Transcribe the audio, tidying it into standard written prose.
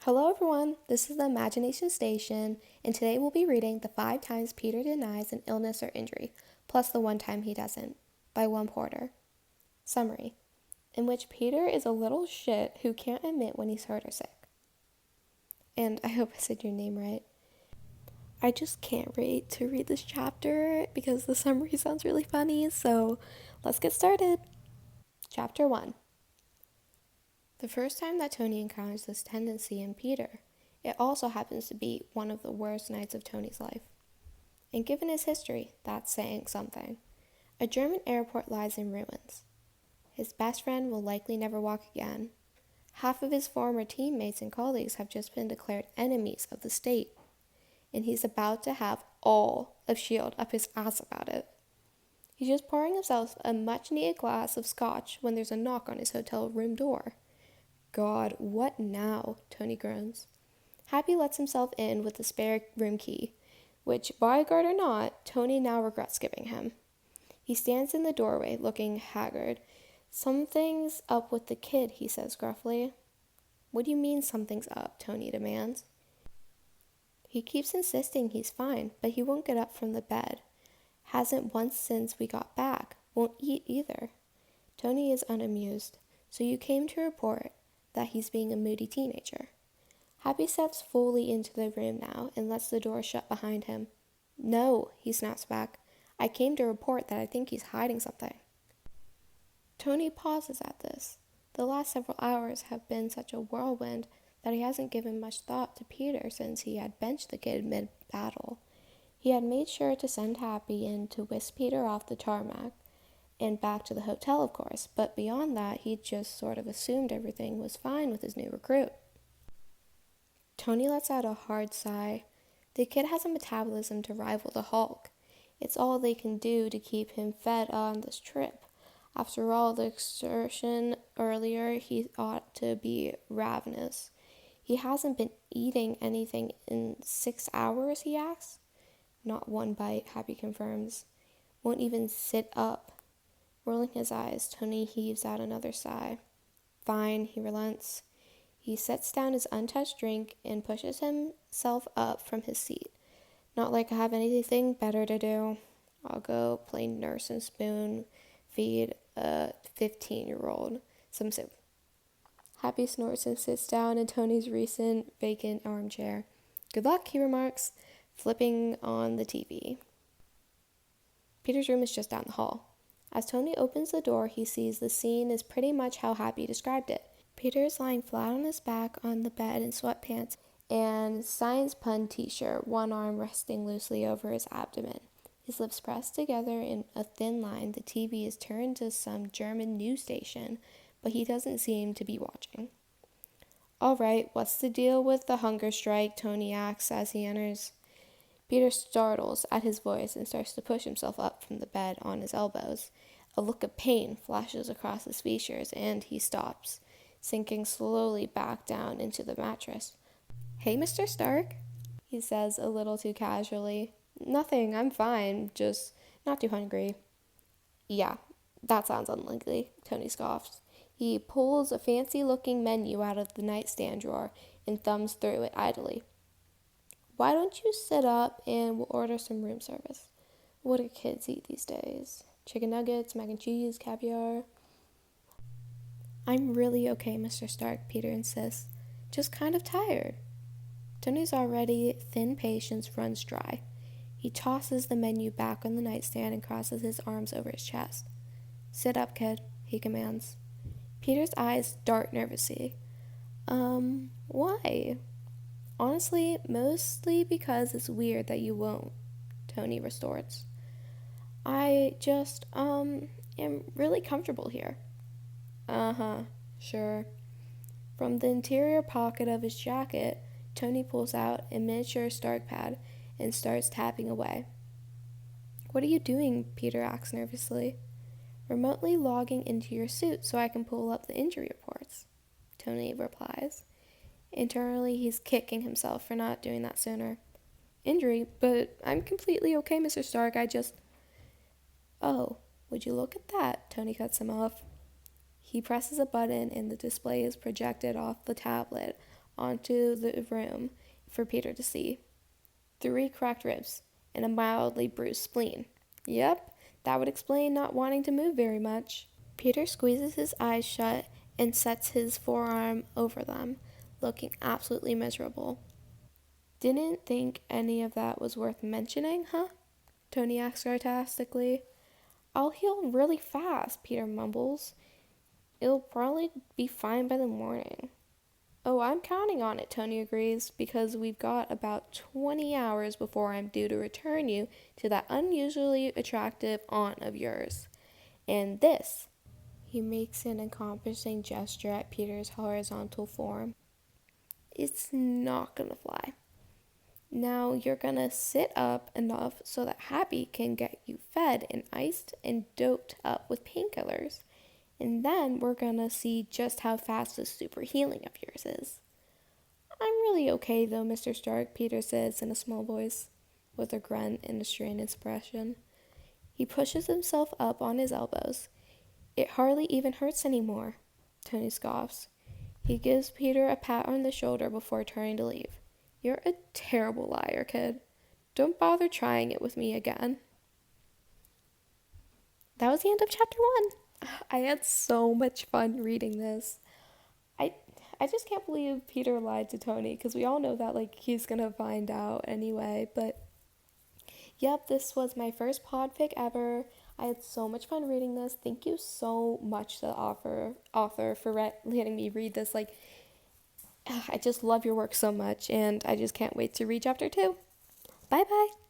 Hello everyone, this is the Imagination Station, and today we'll be reading The 5 Times Peter Denies an Illness or Injury, plus the 1 Time He Doesn't, by whumphoarder. Summary, in which Peter is a little shit who can't admit when he's hurt or sick. And I hope I said your name right. I just can't wait to read this chapter because the summary sounds really funny, so let's get started. Chapter 1. The first time that Tony encounters this tendency in Peter, it also happens to be one of the worst nights of Tony's life. And given his history, that's saying something. A German airport lies in ruins. His best friend will likely never walk again. Half of his former teammates and colleagues have just been declared enemies of the state. And he's about to have all of S.H.I.E.L.D. up his ass about it. He's just pouring himself a much-needed glass of scotch when there's a knock on his hotel room door. God, what now? Tony groans. Happy lets himself in with the spare room key, which, bodyguard or not, Tony now regrets giving him. He stands in the doorway, looking haggard. Something's up with the kid, he says gruffly. What do you mean something's up? Tony demands. He keeps insisting he's fine, but he won't get up from the bed. Hasn't once since we got back. Won't eat either. Tony is unamused. So you came to report that he's being a moody teenager. Happy steps fully into the room now and lets the door shut behind him. No, he snaps back. I came to report that I think he's hiding something. Tony pauses at this. The last several hours have been such a whirlwind that he hasn't given much thought to Peter since he had benched the kid mid-battle. He had made sure to send Happy in to whisk Peter off the tarmac, and back to the hotel, of course, but beyond that, he just sort of assumed everything was fine with his new recruit. Tony lets out a hard sigh. The kid has a metabolism to rival the Hulk. It's all they can do to keep him fed on this trip. After all the exertion earlier, he ought to be ravenous. He hasn't been eating anything in 6 hours, he asks. Not one bite, Happy confirms. Won't even sit up. Rolling his eyes, Tony heaves out another sigh. Fine, he relents. He sets down his untouched drink and pushes himself up from his seat. Not like I have anything better to do. I'll go play nurse and spoon feed a 15-year-old some soup. Happy snorts and sits down in Tony's recent vacant armchair. Good luck, he remarks, flipping on the TV. Peter's room is just down the hall. As Tony opens the door, he sees the scene is pretty much how Happy described it. Peter is lying flat on his back on the bed in sweatpants and Science Pun t-shirt, one arm resting loosely over his abdomen. His lips pressed together in a thin line. The TV is turned to some German news station, but he doesn't seem to be watching. All right, what's the deal with the hunger strike? Tony asks as he enters. Peter startles at his voice and starts to push himself up from the bed on his elbows. A look of pain flashes across his features, and he stops, sinking slowly back down into the mattress. Hey, Mr. Stark, he says a little too casually. Nothing, I'm fine, just not too hungry. Yeah, that sounds unlikely, Tony scoffs. He pulls a fancy-looking menu out of the nightstand drawer and thumbs through it idly. Why don't you sit up and we'll order some room service? What do kids eat these days? Chicken nuggets, mac and cheese, caviar? I'm really okay, Mr. Stark, Peter insists. Just kind of tired. Tony's already thin patience runs dry. He tosses the menu back on the nightstand and crosses his arms over his chest. Sit up, kid, he commands. Peter's eyes dart nervously. Why? Honestly, mostly because it's weird that you won't, Tony retorts. I just, am really comfortable here. Uh-huh, sure. From the interior pocket of his jacket, Tony pulls out a miniature Stark pad and starts tapping away. What are you doing? Peter asks nervously. Remotely logging into your suit so I can pull up the injury reports, Tony replies. Internally, he's kicking himself for not doing that sooner. Injury? But I'm completely okay, Mr. Stark. Oh, would you look at that? Tony cuts him off. He presses a button and the display is projected off the tablet onto the room for Peter to see. 3 cracked ribs and a mildly bruised spleen. Yep, that would explain not wanting to move very much. Peter squeezes his eyes shut and sets his forearm over them, looking absolutely miserable. Didn't think any of that was worth mentioning, huh? Tony asks sarcastically. I'll heal really fast, Peter mumbles. It'll probably be fine by the morning. Oh, I'm counting on it, Tony agrees, because we've got about 20 hours before I'm due to return you to that unusually attractive aunt of yours. And this, he makes an encompassing gesture at Peter's horizontal form, it's not gonna fly. Now you're gonna sit up enough so that Happy can get you fed and iced and doped up with painkillers. And then we're gonna see just how fast this super healing of yours is. I'm really okay though, Mr. Stark, Peter says in a small voice, with a grunt and a strained expression. He pushes himself up on his elbows. It hardly even hurts anymore, Tony scoffs. He gives Peter a pat on the shoulder before turning to leave. You're a terrible liar, kid. Don't bother trying it with me again. That was the end of chapter 1. I had so much fun reading this. I I just can't believe Peter lied to Tony, because we all know that like he's gonna find out anyway. But yep, this was my first podfic ever. I had so much fun reading this. Thank you so much to the author for letting me read this. Like, I just love your work so much, and I just can't wait to read chapter 2. Bye bye.